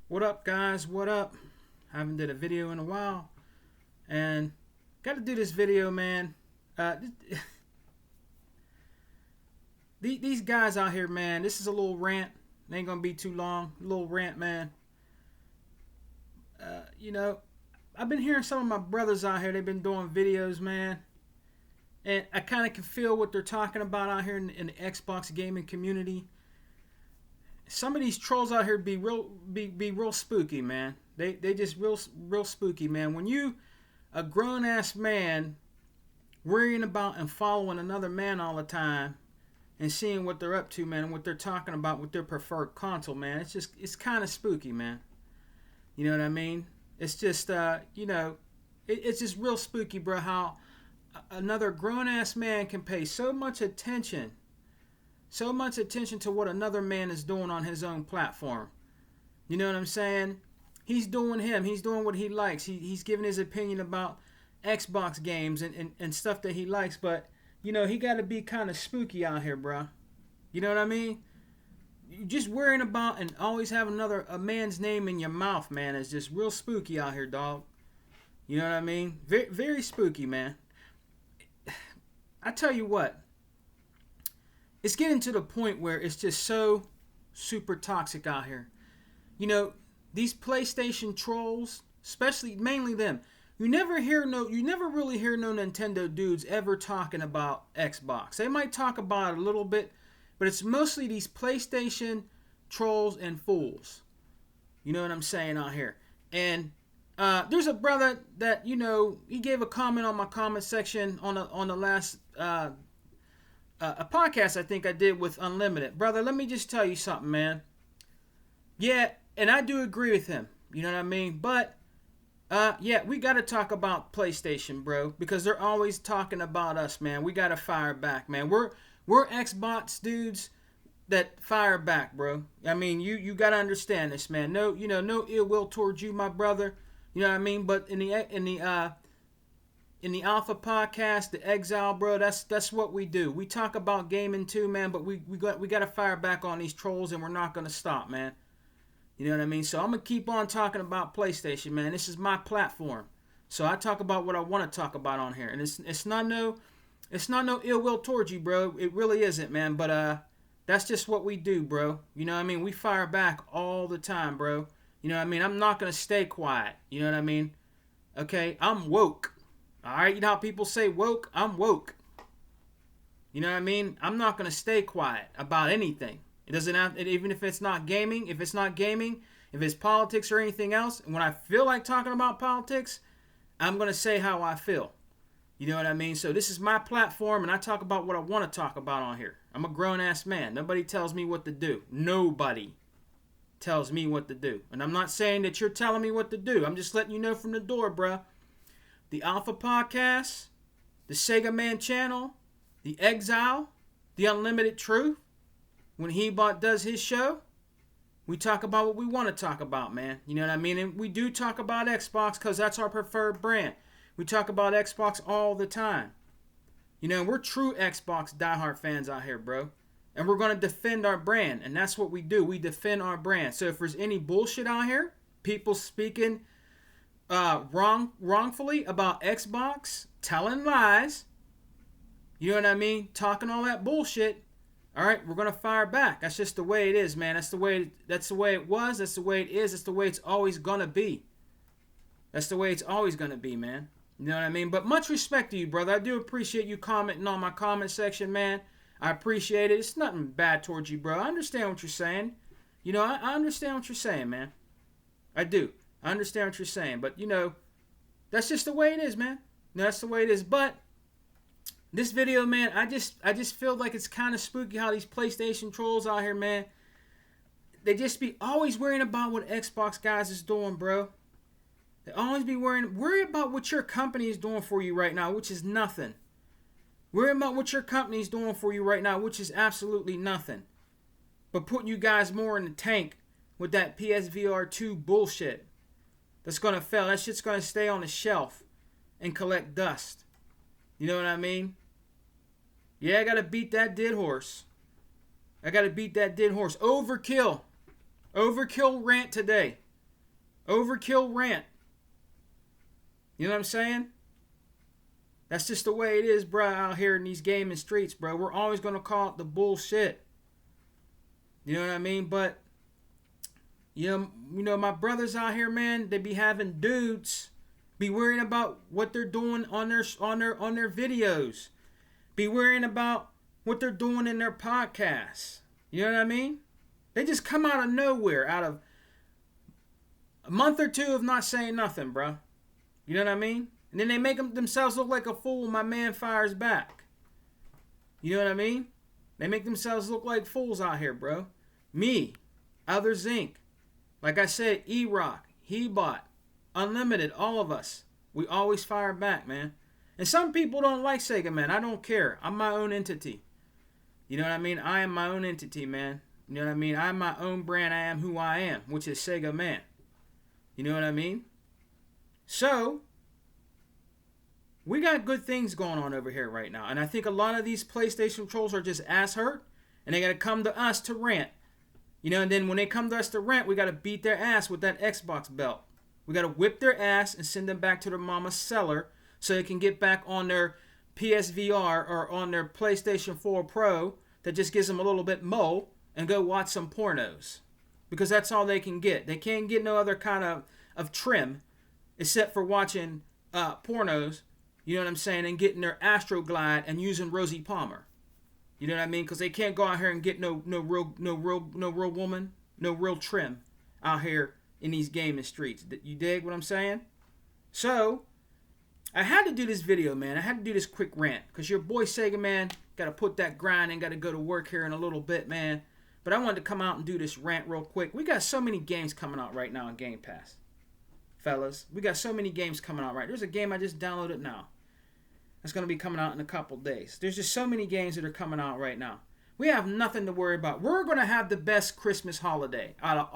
What up, guys? What up? Haven't did a video in a while, and got to do this video, man. Uh, these guys out here, man. This is a little rant. It ain't gonna be too long. A little rant, man. Uh, you know, I've been hearing some of my brothers out here. They've been doing videos, man, and I kind of can feel what they're talking about out here in the Xbox gaming community. Some of these trolls out here be real spooky, man. They just real spooky, man. When you a grown ass man worrying about and following another man all the time and seeing what they're up to, man, and what they're talking about with their preferred console, man, it's kind of spooky, man. You know what I mean? It's just it's just real spooky, bro. How another grown ass man can pay so much attention to what another man is doing on his own platform. You know what I'm saying? He's doing him. He's doing what he likes. He's giving his opinion about Xbox games and stuff that he likes. But, he got to be kind of spooky out here, bro. You know what I mean? You just worrying about and always having a man's name in your mouth, man, is just real spooky out here, dog. You know what I mean? Very, very spooky, man. I tell you what. It's getting to the point where it's just so super toxic out here. These PlayStation trolls, especially mainly them, you never really hear no Nintendo dudes ever talking about Xbox. They might talk about it a little bit, but it's mostly these PlayStation trolls and fools. You know what I'm saying out here. And there's a brother that, he gave a comment on my comment section on the last a podcast I think I did with Unlimited. Brother, let me just tell you something, man. Yeah, and I do agree with him. You know what I mean? But, we got to talk about PlayStation, bro. Because they're always talking about us, man. We got to fire back, man. We're Xbox dudes that fire back, bro. I mean, you got to understand this, man. No ill will towards you, my brother. You know what I mean? But in the Alpha Podcast, the Exile, bro, that's what we do. We talk about gaming too, man, but we got to fire back on these trolls, and we're not going to stop, man. You know what I mean? So I'm going to keep on talking about PlayStation, man. This is my platform. So I talk about what I want to talk about on here. And it's not no ill will towards you, bro. It really isn't, man. But that's just what we do, bro. You know what I mean? We fire back all the time, bro. You know what I mean? I'm not going to stay quiet. You know what I mean? Okay? I'm woke. Alright, you know how people say woke? I'm woke. You know what I mean? I'm not going to stay quiet about anything. It doesn't have, even if it's not gaming, if it's politics or anything else, and when I feel like talking about politics, I'm going to say how I feel. You know what I mean? So this is my platform, and I talk about what I want to talk about on here. I'm a grown-ass man. Nobody tells me what to do. Nobody tells me what to do. And I'm not saying that you're telling me what to do. I'm just letting you know from the door, bruh. The Alpha Podcast, the Sega Man channel, the Exile, the Unlimited Truth. When He-Bot does his show, we talk about what we want to talk about, man. You know what I mean? And we do talk about Xbox because that's our preferred brand. We talk about Xbox all the time. We're true Xbox diehard fans out here, bro. And we're going to defend our brand. And that's what we do. We defend our brand. So if there's any bullshit out here, people speaking wrongfully about Xbox, telling lies, you know what I mean, talking all that bullshit, all right, we're gonna fire back. That's just the way it is, man. That's the way it was, that's the way it is, that's the way it's always gonna be. That's the way it's always gonna be, man. You know what I mean? But much respect to you, brother. I do appreciate you commenting on my comment section, man. I appreciate it. It's nothing bad towards you, bro. I understand what you're saying. I understand what you're saying, man. I do. I understand what you're saying, but that's just the way it is, man. That's the way it is. But this video, man, I just feel like it's kind of spooky how these PlayStation trolls out here, man. They just be always worrying about what Xbox guys is doing, bro. They always be worry about what your company is doing for you right now, which is nothing. Worry about what your company is doing for you right now, which is absolutely nothing. But putting you guys more in the tank with that PSVR 2 bullshit. That's going to fail. That shit's going to stay on the shelf and collect dust. You know what I mean? Yeah, I got to beat that dead horse. Overkill. Overkill rant today. Overkill rant. You know what I'm saying? That's just the way it is, bro, out here in these gaming streets, bro. We're always going to call it the bullshit. You know what I mean? But, you know, my brothers out here, man, they be having dudes be worrying about what they're doing on their videos. Be worrying about what they're doing in their podcasts. You know what I mean? They just come out of nowhere, out of a month or two of not saying nothing, bro. You know what I mean? And then they make themselves look like a fool when my man fires back. You know what I mean? They make themselves look like fools out here, bro. Me, Others Inc., like I said, E-Rock, Hebot, Unlimited, all of us. We always fire back, man. And some people don't like Sega, man. I don't care. I'm my own entity. You know what I mean? I am my own entity, man. You know what I mean? I'm my own brand. I am who I am, which is Sega Man. You know what I mean? So, we got good things going on over here right now. And I think a lot of these PlayStation trolls are just ass hurt. And they got to come to us to rant. You know, and then when they come to us to rant, we got to beat their ass with that Xbox belt. We got to whip their ass and send them back to their mama's cellar so they can get back on their PSVR or on their PlayStation 4 Pro that just gives them a little bit mo and go watch some pornos. Because that's all they can get. They can't get no other kind of trim except for watching pornos, you know what I'm saying, and getting their Astroglide and using Rosie Palmer. You know what I mean? Because they can't go out here and get no real woman, no real trim out here in these gaming streets. You dig what I'm saying? So, I had to do this video, man. I had to do this quick rant. Because your boy Sega Man got to put that grind and got to go to work here in a little bit, man. But I wanted to come out and do this rant real quick. We got so many games coming out right now on Game Pass. Fellas, we got so many games coming out right. There's a game I just downloaded now. It's going to be coming out in a couple days. There's just so many games that are coming out right now. We have nothing to worry about. We're going to have the best Christmas holiday out of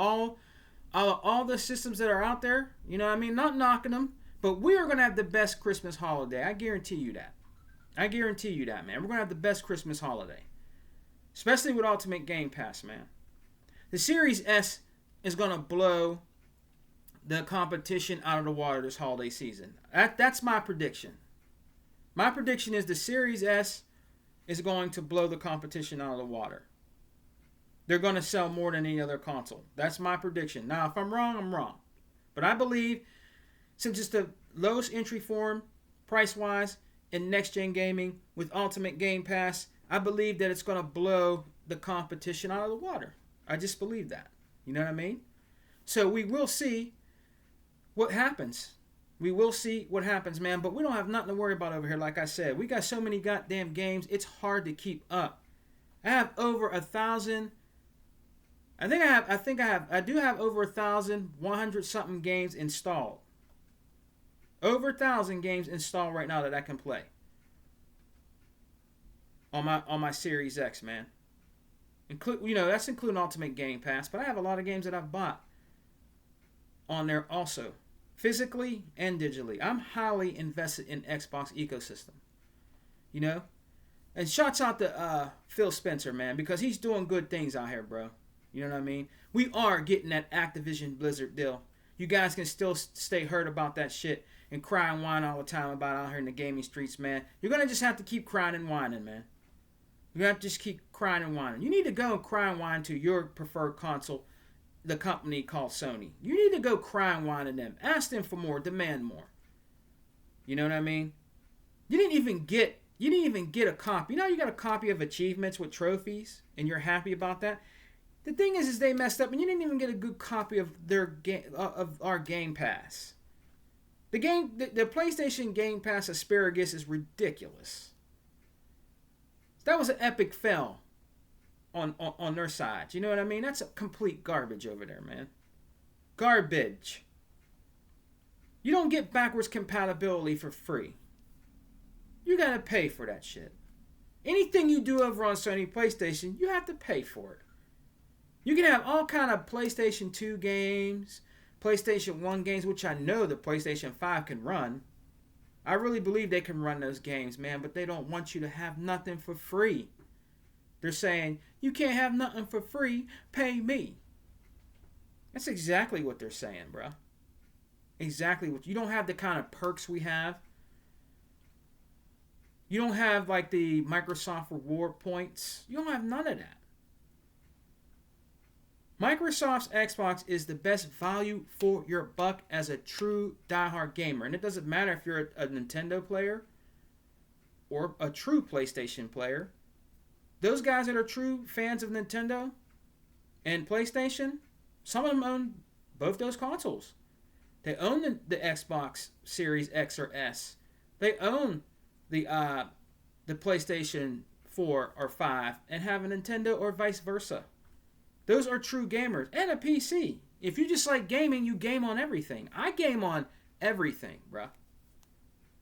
all the systems that are out there. You know what I mean? Not knocking them, but we are going to have the best Christmas holiday. I guarantee you that. I guarantee you that, man. We're going to have the best Christmas holiday. Especially with Ultimate Game Pass, man. The Series S is going to blow the competition out of the water this holiday season. That's my prediction. My prediction is the Series S is going to blow the competition out of the water. They're going to sell more than any other console. That's my prediction. Now, if I'm wrong, I'm wrong. But I believe, since it's the lowest entry form, price-wise, in next-gen gaming with Ultimate Game Pass, I believe that it's going to blow the competition out of the water. I just believe that. You know what I mean? So we will see what happens. We will see what happens, man. But we don't have nothing to worry about over here, like I said. We got so many goddamn games, it's hard to keep up. I have over 1,000. I do have over 1,100 something games installed. Over 1,000 games installed right now that I can play. On my Series X, man. That's including Ultimate Game Pass, but I have a lot of games that I've bought on there also. Physically and digitally. I'm highly invested in Xbox ecosystem. You know? And shouts out to Phil Spencer, man, because he's doing good things out here, bro. You know what I mean? We are getting that Activision Blizzard deal. You guys can still stay hurt about that shit and cry and whine all the time about out here in the gaming streets, man. You're going to just have to keep crying and whining, man. You have to just keep crying and whining. You need to go and cry and whine to your preferred console, the company called Sony. You need to go cry and whine to them. Ask them for more. Demand more. You know what I mean? You didn't even get a copy. You know you got a copy of achievements with trophies and you're happy about that? The thing is they messed up and you didn't even get a good copy of their of our Game Pass. The PlayStation Game Pass asparagus is ridiculous. That was an epic fail on their side. You know what I mean? That's a complete garbage over there, man. Garbage. You don't get backwards compatibility for free. You gotta pay for that shit. Anything you do over on Sony PlayStation, you have to pay for it. You can have all kind of PlayStation 2 games, PlayStation 1 games, which I know the PlayStation 5 can run. I really believe they can run those games, man, but they don't want you to have nothing for free. They're saying, you can't have nothing for free, pay me. That's exactly what they're saying, bro. exactly what you don't have the kind of perks we have. You don't have like the Microsoft reward points. You don't have none of that. Microsoft's Xbox is the best value for your buck as a true diehard gamer. And it doesn't matter if you're a Nintendo player or a true PlayStation player. Those guys that are true fans of Nintendo and PlayStation, some of them own both those consoles. They own the Xbox Series X or S. They own the PlayStation 4 or 5 and have a Nintendo or vice versa. Those are true gamers. And a PC. If you just like gaming, you game on everything. I game on everything, bruh.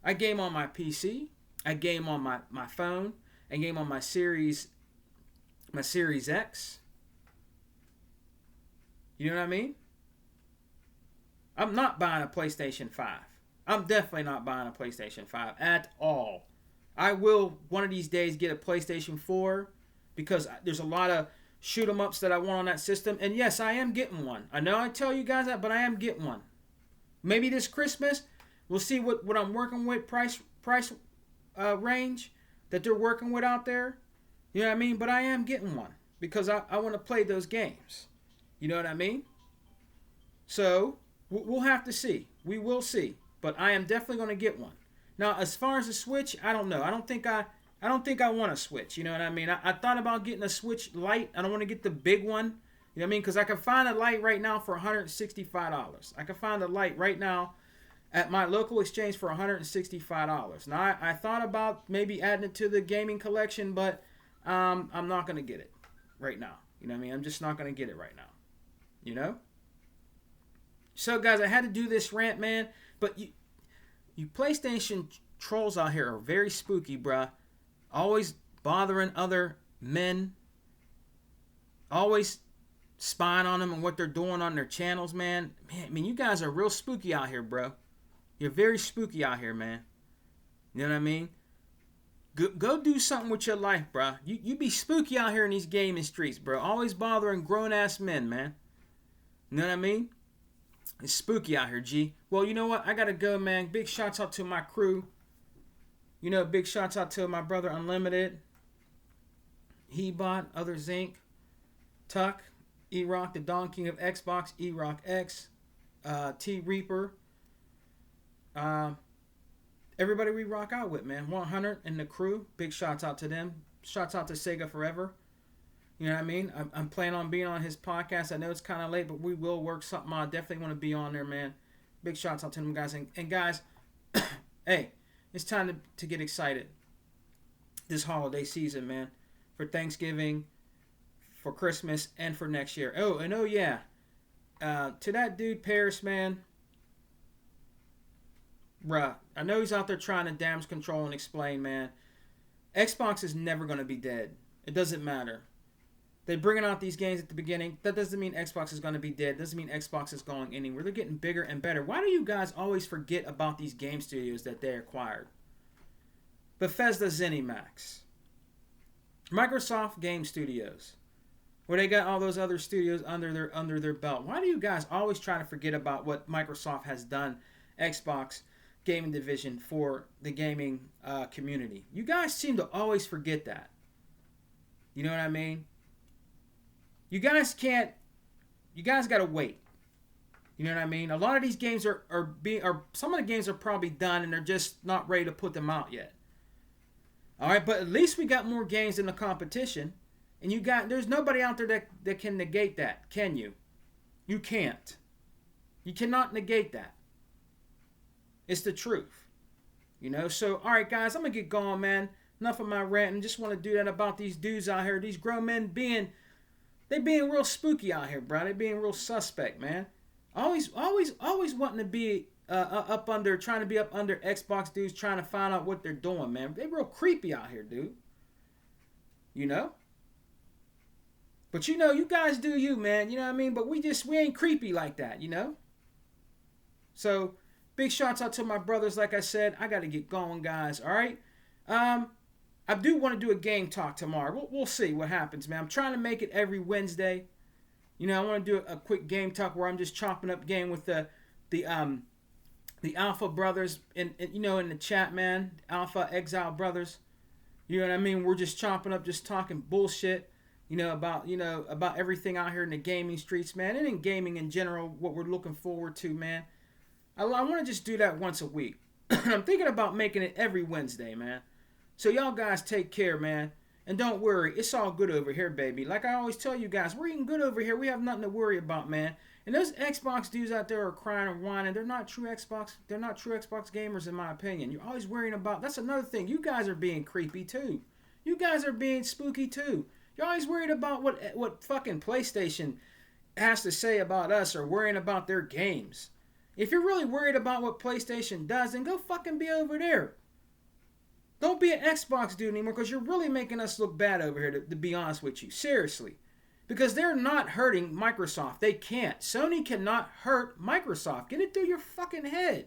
I game on my PC. I game on my phone. I game on my Series X. You know what I mean? I'm not buying a PlayStation 5. I'm definitely not buying a PlayStation 5 at all. I will one of these days get a PlayStation 4 because there's a lot of shoot 'em ups that I want on that system. And yes, I am getting one. I know I tell you guys that, but I am getting one. Maybe this Christmas, we'll see what I'm working with, price range that they're working with out there. You know what I mean? But I am getting one because I want to play those games. You know what I mean? So we'll have to see. We will see. But I am definitely going to get one. Now, as far as the Switch, I don't know. I don't think I want a Switch. You know what I mean? I thought about getting a Switch Lite. I don't want to get the big one. You know what I mean? Because I can find a Lite right now for $165. I can find a Lite right now at my local exchange for $165. Now, I thought about maybe adding it to the gaming collection, but I'm not going to get it right now. You know what I mean? I'm just not going to get it right now. You know? So, guys, I had to do this rant, man. But you PlayStation trolls out here are very spooky, bruh. Always bothering other men. Always spying on them and what they're doing on their channels, man. Man, I mean, you guys are real spooky out here, bro. You're very spooky out here, man. You know what I mean? Go do something with your life, bro. You be spooky out here in these gaming streets, bro. Always bothering grown-ass men, man. You know what I mean? It's spooky out here, G. Well, you know what? I gotta go, man. Big shouts out to my crew. You know, big shouts out to my brother Unlimited, Hebot, Other Zinc, Tuck, E-Rock, the Don King of Xbox, E-Rock X, T Reaper. Everybody we rock out with, man. 100 and the crew. Big shouts out to them. Shouts out to Sega Forever. You know what I mean? I'm planning on being on his podcast. I know it's kind of late, but we will work something out. Definitely want to be on there, man. Big shouts out to them guys. And guys, hey, it's time to get excited this holiday season, man. For Thanksgiving, for Christmas, and for next year. Oh, and oh yeah. To that dude, Paris, man. Bruh, I know he's out there trying to damage control and explain, man. Xbox is never going to be dead. It doesn't matter. They're bringing out these games at the beginning. That doesn't mean Xbox is going to be dead. Doesn't mean Xbox is going anywhere. They're getting bigger and better. Why do you guys always forget about these game studios that they acquired? Bethesda ZeniMax. Microsoft Game Studios. Where they got all those other studios under their belt. Why do you guys always try to forget about what Microsoft has done, Xbox gaming division, for the gaming community? You guys seem to always forget that. You know what I mean? You guys gotta wait. You know what I mean? A lot of these games are some of the games are probably done and they're just not ready to put them out yet. Alright, but at least we got more games than the competition. And there's nobody out there that can negate that, can you? You can't. You cannot negate that. It's the truth. You know, so alright guys, I'm gonna get going, man. Enough of my ranting. Just want to do that about these dudes out here, these grown men being real spooky out here, bro. They being real suspect, man. Always wanting to be trying to be up under Xbox dudes, trying to find out what they're doing, man. They real creepy out here, dude. You know? But you know, you guys do you, man. You know what I mean? But we ain't creepy like that, you know? So, big shouts out to my brothers, like I said. I got to get going, guys, all right? I do want to do a game talk tomorrow. We'll see what happens, man. I'm trying to make it every Wednesday. You know, I want to do a quick game talk where I'm just chopping up game with the the Alpha brothers in the chat, man. Alpha Exile brothers. You know what I mean? We're just chopping up, just talking bullshit. About everything out here in the gaming streets, man, and in gaming in general. What we're looking forward to, man. I want to just do that once a week. I'm thinking about making it every Wednesday, man. So y'all guys take care, man. And don't worry, it's all good over here, baby. Like I always tell you guys, we're eating good over here. We have nothing to worry about, man. And those Xbox dudes out there are crying and whining. They're not true Xbox gamers, in my opinion. You're always worrying about. That's another thing. You guys are being creepy too. You guys are being spooky too. You're always worried about what fucking PlayStation has to say about us, or worrying about their games. If you're really worried about what PlayStation does, then go fucking be over there. Don't be an Xbox dude anymore, because you're really making us look bad over here, to be honest with you. Seriously. Because they're not hurting Microsoft. They can't. Sony cannot hurt Microsoft. Get it through your fucking head.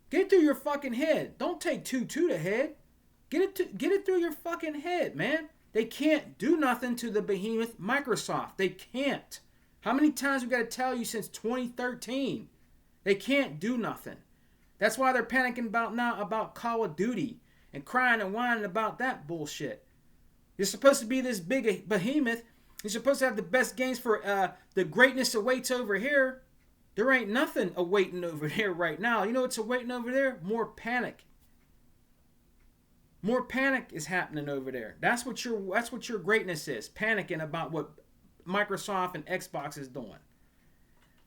Get it through your fucking head. Don't take two to the head. Get it through your fucking head, man. They can't do nothing to the behemoth Microsoft. They can't. How many times we got to tell you since 2013? They can't do nothing. That's why they're panicking about Call of Duty and crying and whining about that bullshit. You're supposed to be this big behemoth. You're supposed to have the best games for the greatness awaits over here. There ain't nothing awaiting over there right now. You know what's awaiting over there? More panic. More panic is happening over there. That's what your greatness is. Panicking about what Microsoft and Xbox is doing.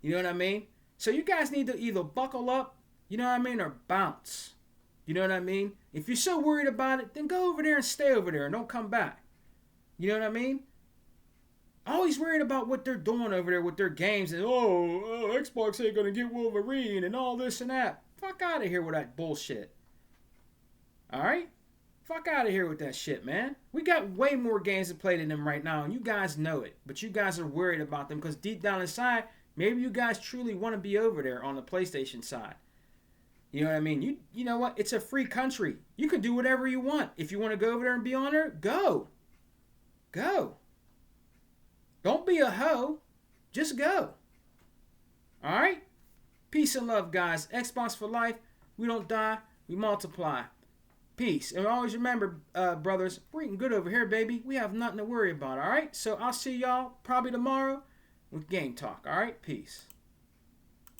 You know what I mean? So you guys need to either buckle up, you know what I mean, or bounce. You know what I mean? If you're so worried about it, then go over there and stay over there and don't come back. You know what I mean? Always worried about what they're doing over there with their games and Xbox ain't gonna get Wolverine and all this and that. Fuck out of here with that bullshit. Alright? Fuck out of here with that shit, man. We got way more games to play than them right now, and you guys know it. But you guys are worried about them because deep down inside, maybe you guys truly want to be over there on the PlayStation side. You know what I mean? You know what? It's a free country. You can do whatever you want. If you want to go over there and be on there, go. Go. Don't be a hoe. Just go. Alright? Peace and love, guys. Xbox for life. We don't die. We multiply. Peace. And always remember, brothers, we're eating good over here, baby. We have nothing to worry about, alright? So I'll see y'all probably tomorrow with Game Talk, alright? Peace.